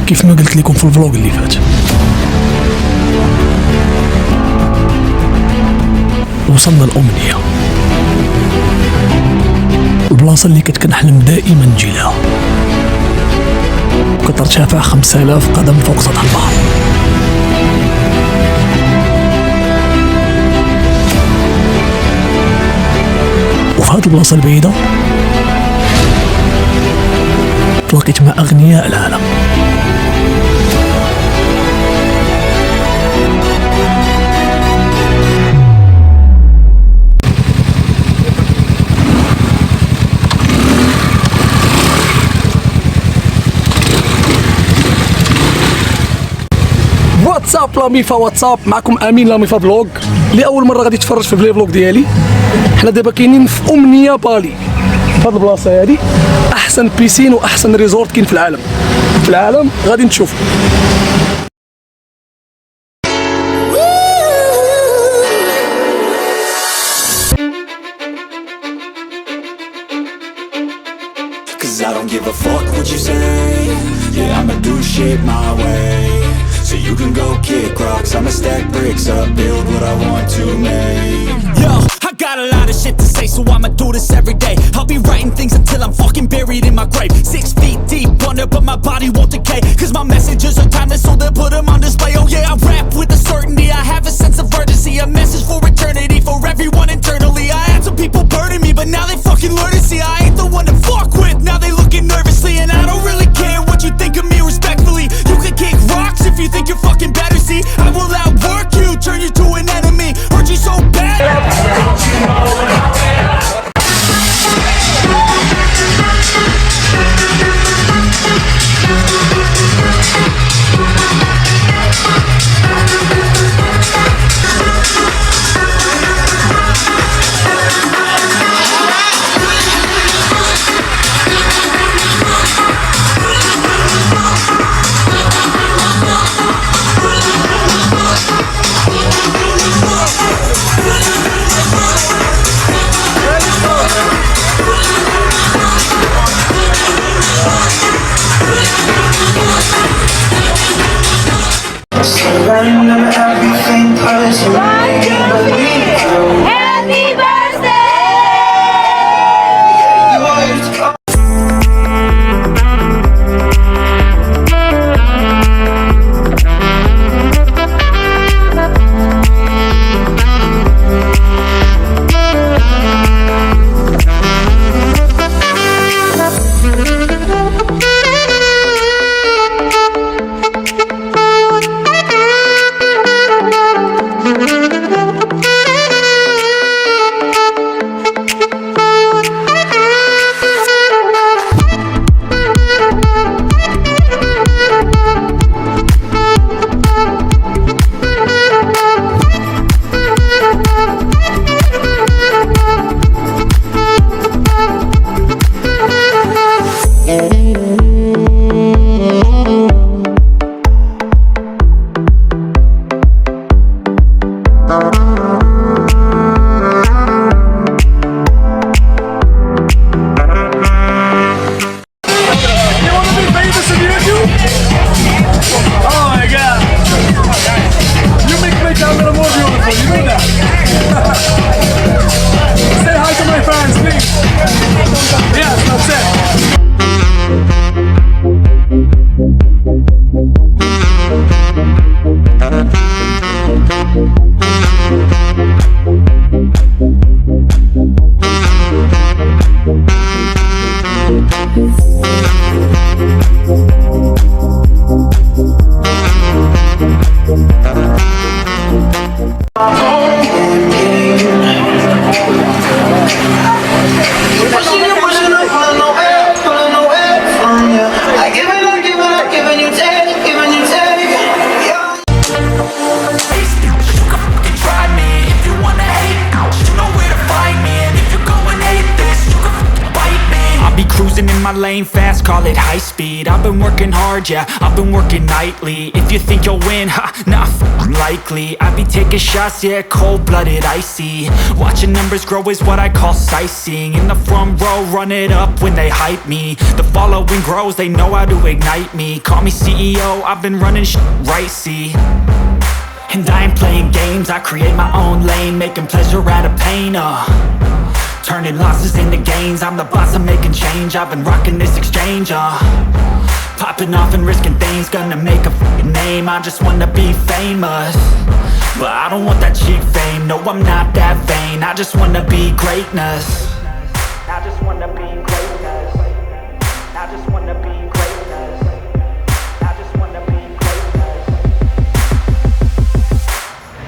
كيف ما قلت لكم في الفلوق اللي فات. وصلنا لأمنية، البلاصة اللي كنت كنحلم دائما نجي لها. كترتفع 5000 قدم فوق سطح البحر. وفي هذه البلاصة البعيدة تلاقيت مع أغنياء العالم. واتساب لا ميفا، واتساب معكم أمين لا ميفا فلوق. لأول مرة غادي تفرج في البلاي فلوق ديالي. حنا دابا كاينين في أمنية بالي، في هاد البلاصة هادي أحسن بيسين وأحسن ريزورت كاين في العالم. في العالم غادي نشوفوا. Cause I don't give a fuck what you say. Yeah, I'ma do shit my way. So you can go kick rocks, I'ma stack bricks up, build what I want to make. Yo, I got a lot of shit to say, so I'ma do this every day. I'll be writing things until I'm fucking buried in my grave. 6 feet deep under, but my body won't decay. Cause my messages are timeless, so they'll put them on display. Oh yeah, I rap with a certainty, I have a sense of urgency. A message for eternity, for everyone internally. I had some people burning me, but now they fucking learn to see I ain't the one to fuck with. Now they looking nervously, and I don't really care what you think of me respectfully. You can kick rocks if you think you're fucking better, see. I will outwork you, turn you to an enemy. Hurt you so bad. Happy birthday! cruising in my lane fast, call it high speed. I've been working hard, yeah, I've been working nightly. If you think you'll win, ha, not likely. I be taking shots, yeah, cold-blooded, icy. Watching numbers grow is what I call sightseeing. In the front row, run it up when they hype me. The following grows, they know how to ignite me. Call me CEO, I've been running right, see. And I ain't playing games, I create my own lane, making pleasure out of pain, turning losses into gains. I'm the boss, I'm making change. I've been rocking this exchange, popping off and risking things. Gonna make a f***ing name. I just wanna be famous, but I don't want that cheap fame. No, I'm not that vain. I just wanna be greatness. I just wanna be greatness. I just wanna be greatness. I just wanna be greatness.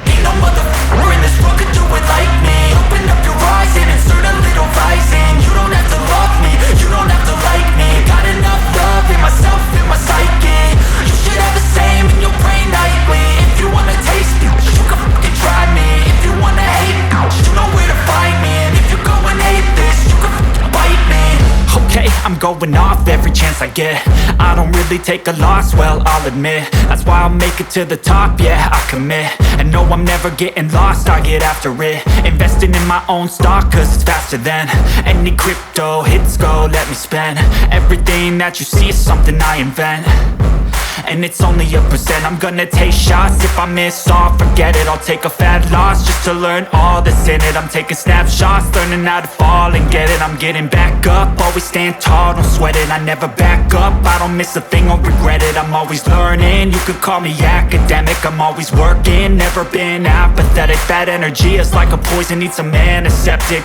Ain't no motherfucker in this world could do it like me. Open up your eyes and insert a little vice in. You don't have to love me, you don't have to like me. Got enough love in myself, in my psyche. You should have the same in your brain nightly. If you wanna taste me, you can fucking try me. If you wanna hate me, you know where to find me. And if you go and hate this, you can fucking bite me. Okay, I'm going off every chance I get. I don't really take a loss, well, I'll admit. That's why I'll make it to the top, yeah, I commit. And no, I'm never getting lost, I get after it. Investing in my own stock, cause it's faster than any crypto hits go, let me spend. Everything that you see is something I invent, and it's only a percent. I'm gonna take shots, if I miss all, forget it. I'll take a fat loss just to learn all that's in it. I'm taking snapshots, learning how to fall and get it. I'm getting back up, always stand tall, don't sweat it. I never back up, I don't miss a thing or regret it. I'm always learning, you could call me academic. I'm always working, never been apathetic. That energy is like a poison, needs some antiseptic.